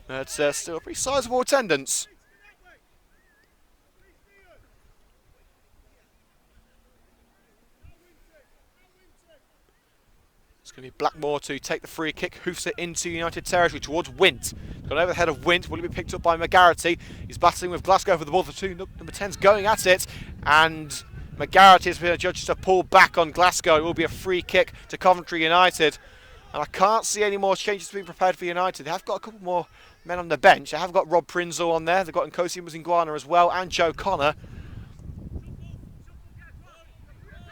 S1: But still a pretty sizable attendance. It's going to be Blackmore to take the free kick, hoofs it into United territory towards Wint. Got over the head of Wint, will it be picked up by McGarrity? He's battling with Glasgow for the ball, the 2 number 10s going at it, and McGarrity has been adjudged to pull back on Glasgow. It will be a free kick to Coventry United. And I can't see any more changes being prepared for United. They have got a couple more men on the bench. They have got Rob Prinzel on there. They've got Nkosi Muzingwana as well, and Joe Connor.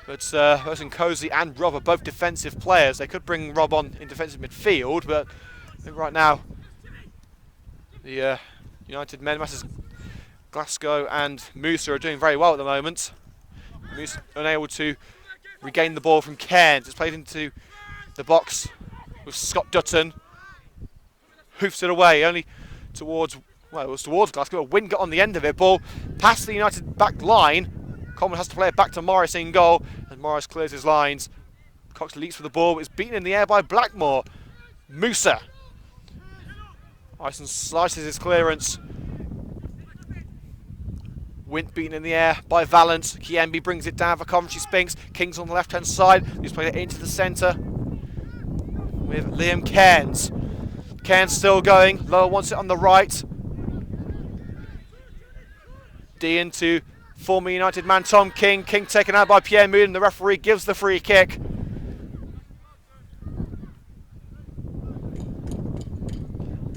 S1: But both Nkosi and Rob are both defensive players. They could bring Rob on in defensive midfield, but I think right now the United men, Masters Glasgow and Musa, are doing very well at the moment. Musa unable to regain the ball from Cairns. It's played into the box with Scott Dutton. Hoofs it away, only towards, well, it was towards Glasgow. Wynn got on the end of it. Ball past the United back line. Coleman has to play it back to Morris in goal, and Morris clears his lines. Cox leaps for the ball, but is beaten in the air by Blackmore. Musa. Ison slices his clearance. Wint beaten in the air by Valance. Kiembe brings it down for Coventry Sphinx. King's on the left-hand side. He's played it into the centre with Liam Cairns. Cairns still going. Lower wants it on the right. D into former United man Tom King. King taken out by Pierre Moon. The referee gives the free kick.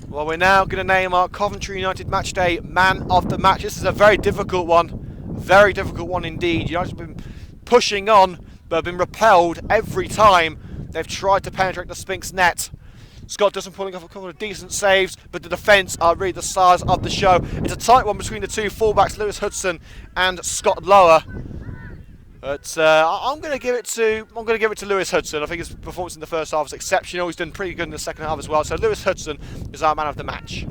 S1: Well, we're now going to name our Coventry United Matchday Man of the Match. This is a very difficult one. Very difficult one indeed. United have been pushing on, but have been repelled every time they've tried to penetrate the Sphinx net. Scott Dutton pulling off a couple of decent saves, but the defence are really the stars of the show. It's a tight one between the two fullbacks, Lewis Hudson and Scott Lower. But I'm going to give it to Lewis Hudson. I think his performance in the first half was exceptional. He's done pretty good in the second half as well. So Lewis Hudson is our man of the match.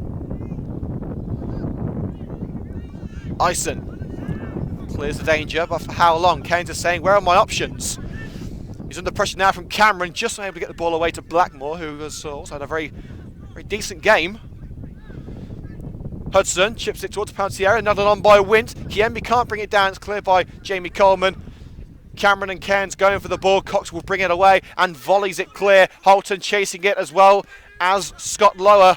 S1: Ison clears the danger, but for how long? Keynes is saying, where are my options? He's under pressure now from Cameron, just unable to get the ball away to Blackmore, who has also had a very decent game. Hudson chips it towards the penalty area, another on by Wint. Kiembe can't bring it down, it's cleared by Jamie Coleman. Cameron and Cairns going for the ball, Cox will bring it away and volleys it clear. Halton chasing it as well as Scott Lower.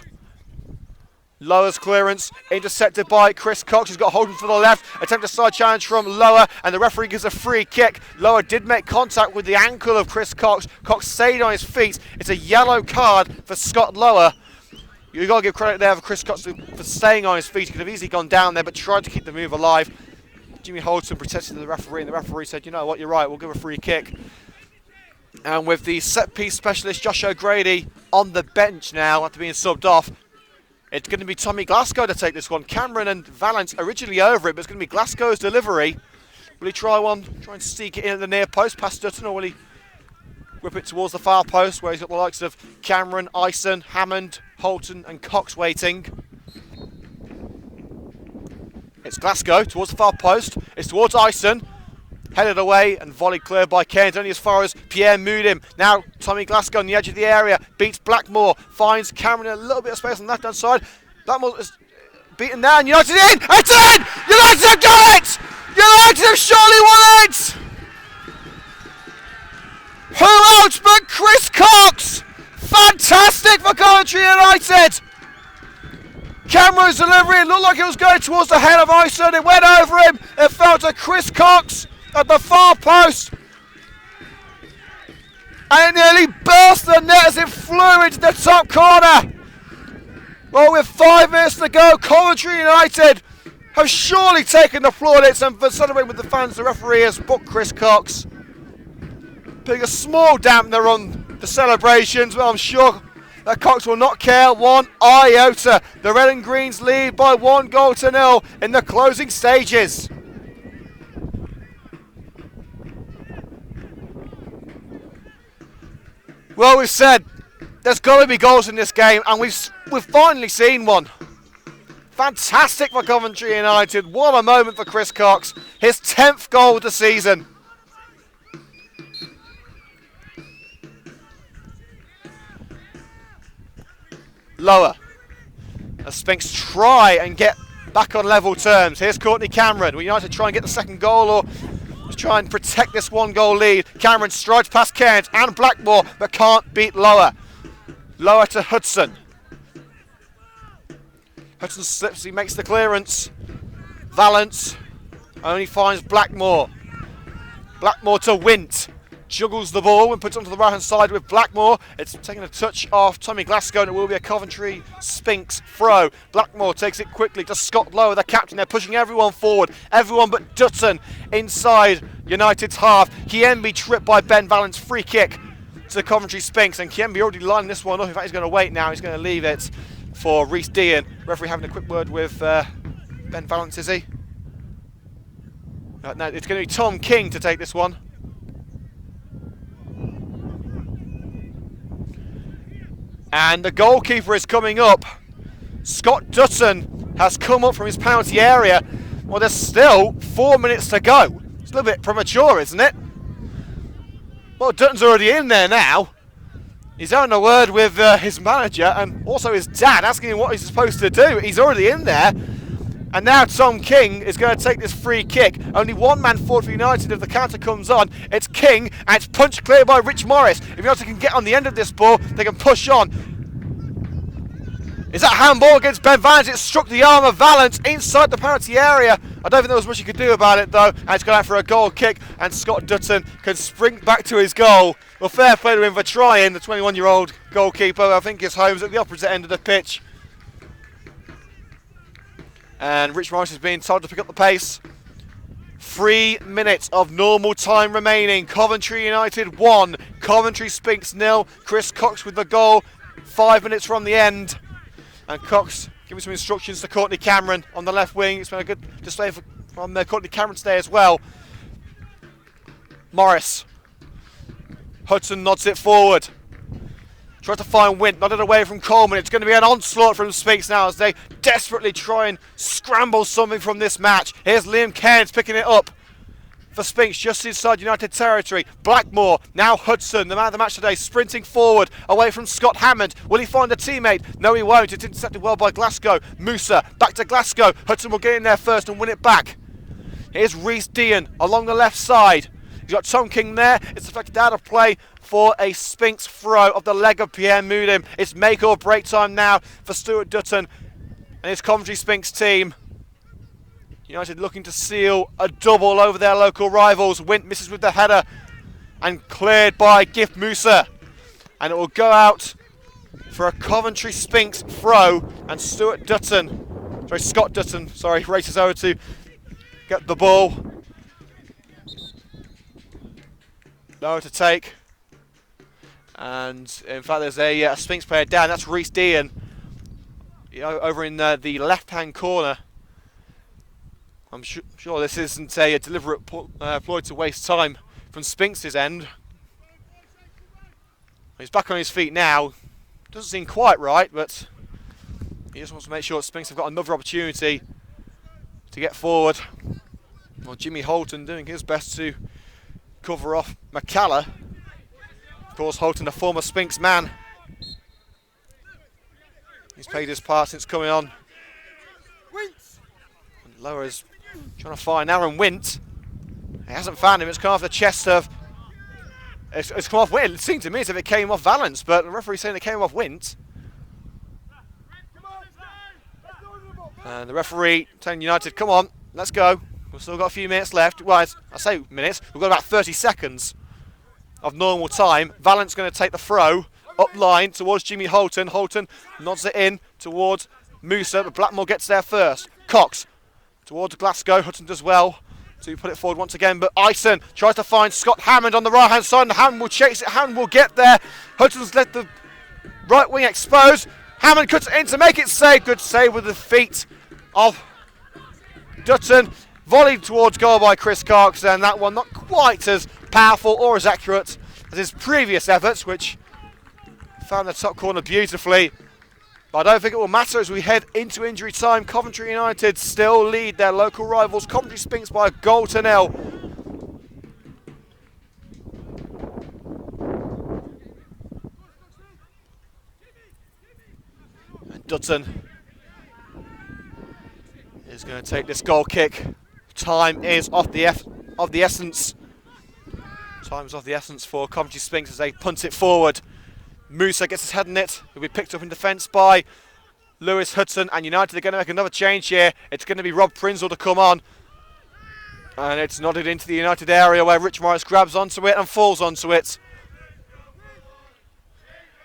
S1: Lower's clearance intercepted by Chris Cox, who's got Holden for the left. Attempt a side challenge from Lower, and the referee gives a free kick. Lower did make contact with the ankle of Chris Cox. Cox stayed on his feet. It's a yellow card for Scott Lower. You've got to give credit there for Chris Cox for staying on his feet. He could have easily gone down there, but tried to keep the move alive. Jimmy Holden protested the referee, and the referee said, you know what, you're right, we'll give a free kick. And with the set-piece specialist Josh O'Grady on the bench now after being subbed off, it's going to be Tommy Glasgow to take this one. Cameron and Valance originally over it, but it's going to be Glasgow's delivery. Will he try and sneak it in at the near post past Dutton, or will he whip it towards the far post where he's got the likes of Cameron, Ison, Hammond, Holton and Cox waiting? It's Glasgow towards the far post. It's towards Ison. Headed away and volleyed clear by Cairns, only as far as Pierre Moodim. Now Tommy Glasgow on the edge of the area, beats Blackmore, finds Cameron in a little bit of space on the left-hand side. Blackmore is beaten now, and United in! It's in! United have got it! United have surely won it! Who else but Chris Cox? Fantastic for Coventry United! Cameron's delivery, it looked like it was going towards the head of Ison. It went over him. It fell to Chris Cox at the far post. And it nearly burst the net as it flew into the top corner. Well, with 5 minutes to go, Coventry United have surely taken the plaudits, and for celebrating with the fans, the referee has booked Chris Cox. Putting a small dampener on the celebrations, but I'm sure that Cox will not care one iota. The Red and Greens lead by 1-0 in the closing stages. Well, we've said there's got to be goals in this game, and we've finally seen one. Fantastic for Coventry United. What a moment for Chris Cox. His 10th goal of the season. Lower. As Sphinx try and get back on level terms. Here's Courtney Cameron. Will United try and get the second goal, or just try and protect this 1-goal lead? Cameron strides past Cairns and Blackmore, but can't beat Lower. Lower to Hudson. Hudson slips, he makes the clearance. Valance only finds Blackmore. Blackmore to Wint. Juggles the ball and puts it onto the right hand side with Blackmore. It's taking a touch off Tommy Glasgow, and it will be a Coventry Sphinx throw. Blackmore takes it quickly to Scott Lower, the captain. They're pushing everyone forward. Everyone but Dutton inside United's half. Kiembe tripped by Ben Valance. Free kick to Coventry Sphinx, and Kiembe already lining this one up. In fact, he's going to wait now. He's going to leave it for Rhys Dean. Referee having a quick word with Ben Valance, is he? No, it's going to be Tom King to take this one. And the goalkeeper is coming up. Scott Dutton has come up from his penalty area. Well, there's still 4 minutes to go. It's a little bit premature, isn't it? Well, Dutton's already in there now. He's having a word with his manager and also his dad, asking him what he's supposed to do. He's already in there. And now Tom King is going to take this free kick. Only one man forward for United if the counter comes on. It's King, and it's punched clear by Rich Morris. If United can get on the end of this ball, they can push on. Is that handball against Ben Valance? It struck the arm of Valance inside the penalty area. I don't think there was much he could do about it, though. And it's gone out for a goal kick, and Scott Dutton can spring back to his goal. Well, fair play to him for trying. The 21-year-old goalkeeper, I think his home's at the opposite end of the pitch. And Rich Morris is being told to pick up the pace. 3 minutes of normal time remaining. Coventry United 1, Coventry Sphinx 0. Chris Cox with the goal 5 minutes from the end. And Cox giving some instructions to Courtney Cameron on the left wing. It's been a good display from Courtney Cameron today as well. Morris. Hudson nods it forward. Tries to find Wint, nodded away from Coleman. It's going to be an onslaught from Sphinx now as they desperately try and scramble something from this match. Here's Liam Cairns picking it up for Sphinx just inside United territory. Blackmore, now Hudson, the man of the match today, sprinting forward away from Scott Hammond. Will he find a teammate? No, he won't. It's intercepted well by Glasgow. Musa, back to Glasgow. Hudson will get in there first and win it back. Here's Rhys Dean along the left side. He's got Tom King there. It's deflected out of play for a Sphinx throw of the leg of Pierre Moudim. It's make or break time now for Stuart Dutton and his Coventry Sphinx team. United looking to seal a double over their local rivals. Wint misses with the header and cleared by Gift Musa. And it will go out for a Coventry Sphinx throw, and Scott Dutton, races over to get the ball. Lower to take. And in fact, there's a Sphinx player down. That's Rhys Dean, over in the left-hand corner. I'm sure this isn't a deliberate ploy to waste time from Sphinx's end. He's back on his feet now. Doesn't seem quite right, but he just wants to make sure that Sphinx have got another opportunity to get forward. Well, Jimmy Holton doing his best to cover off McCalla. Of course, Holton, a former Sphinx man. He's played his part since coming on. And Lower is trying to find Aaron Wint. He hasn't found him. It's come off the chest of... It's come off Wint. It seemed to me as if it came off Valance, but the referee's saying it came off Wint. And the referee telling United, come on, let's go. We've still got a few minutes left. Well, I say minutes, we've got about 30 seconds of normal time. Vallant's going to take the throw up line towards Jimmy Holton. Holton nods it in towards Musa, but Blackmore gets there first. Cox towards Glasgow. Hutton does well to put it forward once again, but Ison tries to find Scott Hammond on the right hand side, and Hammond will chase it. Hammond will get there. Hutton's let the right wing exposed. Hammond cuts it in to make it safe. Good save with the feet of Dutton. Volleyed towards goal by Chris Cox, and that one not quite as powerful or as accurate as his previous efforts, which found the top corner beautifully. But I don't think it will matter as we head into injury time. Coventry United still lead their local rivals, Coventry Sphinx, by a goal to nil. And Dutton is going to take this goal kick. Time is of the essence. Time is of the essence for Coventry Sphinx as they punt it forward. Musa gets his head in it. He'll be picked up in defence by Lewis Hudson, and United are going to make another change here. It's going to be Rob Prinzel to come on. And it's nodded into the United area where Rich Morris grabs onto it and falls onto it.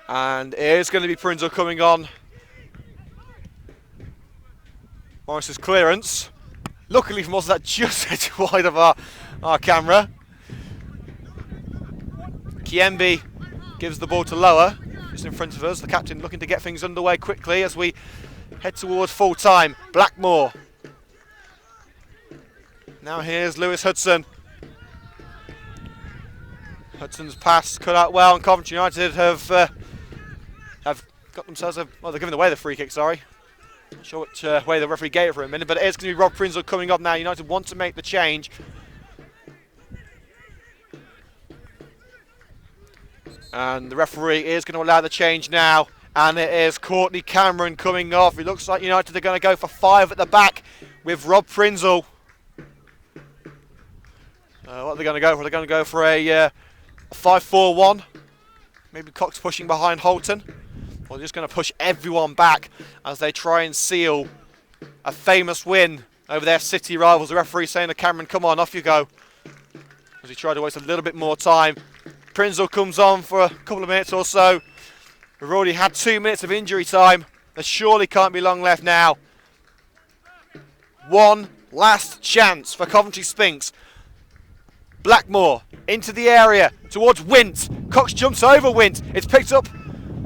S1: And it is going to be Prinzel coming on. Morris's clearance. Luckily for us, that just edged wide of our camera. Kiembe gives the ball to Lower, just in front of us. The captain looking to get things underway quickly as we head towards full time. Blackmore. Now here's Lewis Hudson. Hudson's pass cut out well, and Coventry United have got themselves well, they're giving away the free kick, sorry. Not sure which way the referee gave it for a minute, but it is going to be Rob Prinzel coming up now. United want to make the change. And the referee is going to allow the change now. And it is Courtney Cameron coming off. It looks like United are going to go for 5 at the back with Rob Prinzel. What are they going to go for? They're going to go for a 5-4-1. Maybe Cox pushing behind Holton. Or they're just going to push everyone back as they try and seal a famous win over their city rivals. The referee saying to Cameron, come on, off you go. As he tried to waste a little bit more time. Prinzel comes on for a couple of minutes or so. We've already had 2 minutes of injury time. There surely can't be long left now. One last chance for Coventry Sphinx. Blackmore into the area towards Wint. Cox jumps over Wint. It's picked up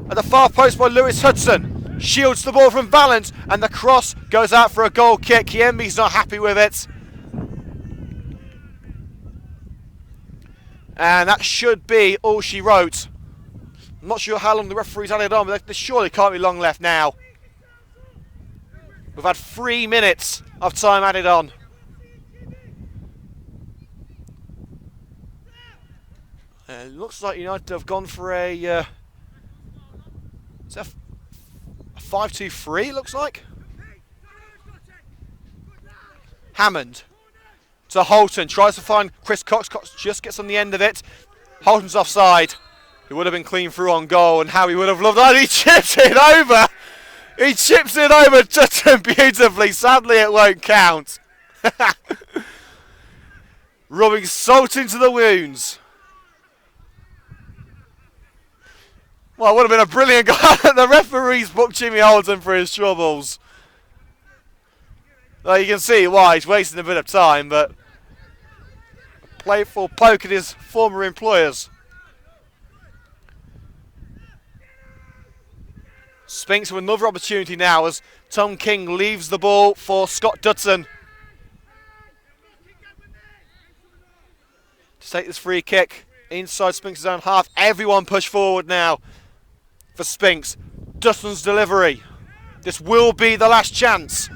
S1: at the far post by Lewis Hudson. Shields the ball from Vallant, and the cross goes out for a goal kick. Kiembe's not happy with it. And that should be all she wrote. I'm not sure how long the referee's added on, but there surely can't be long left now. We've had 3 minutes of time added on. It looks like United have gone for a 5-2-3, it looks like. Hammond to Holton, tries to find Chris Cox. Cox just gets on the end of it. Holton's offside. It would have been clean through on goal, and how he would have loved that. He chips it over. He chips it over Dutton beautifully. Sadly, it won't count. Rubbing salt into the wounds. Well, it would have been a brilliant goal. The referee's booked Jimmy Holton for his troubles. Well, you can see why he's wasting a bit of time, but a playful poke at his former employers. Sphinx with another opportunity now as Tom King leaves the ball for Scott Dutton to take this free kick inside Sphinx's own half. Everyone push forward now for Sphinx. Dutton's delivery. This will be the last chance.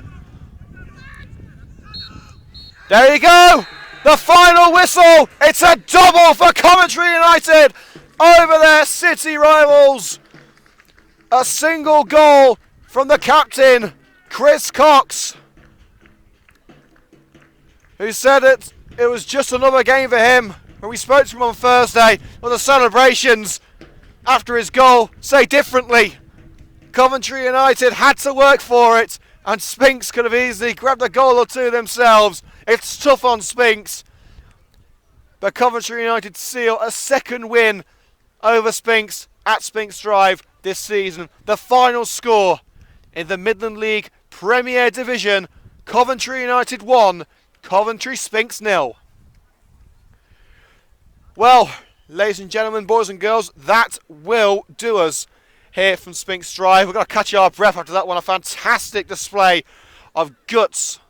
S1: There you go! The final whistle! It's a double for Coventry United over their city rivals. A single goal from the captain, Chris Cox, who said it was just another game for him. When we spoke to him on Thursday, well, the celebrations after his goal say differently. Coventry United had to work for it. And Sphinx could have easily grabbed a goal or two themselves. It's tough on Sphinx. But Coventry United seal a second win over Sphinx at Sphinx Drive this season. The final score in the Midland League Premier Division, Coventry United 1, Coventry Sphinx 0. Well, ladies and gentlemen, boys and girls, that will do us here from Sphinx Drive. We've got to catch our breath after that one. A fantastic display of guts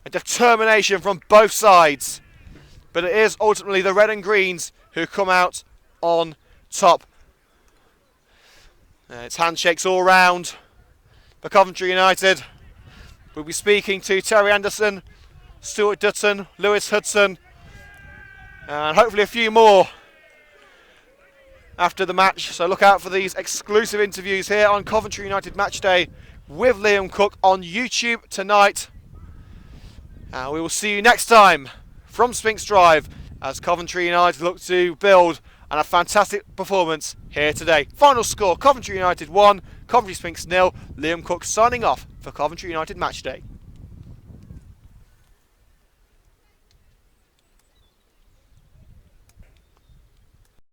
S1: and determination from both sides. But it is ultimately the red and greens who come out on top. It's handshakes all round for Coventry United. We'll be speaking to Terry Anderson, Stuart Dutton, Lewis Hudson, and hopefully a few more after the match. So look out for these exclusive interviews here on Coventry United Match Day with Liam Cook on YouTube tonight. And we will see you next time from Sphinx Drive as Coventry United look to build on a fantastic performance here today. Final score, Coventry United 1, Coventry Sphinx 0. Liam Cook signing off for Coventry United Match Day.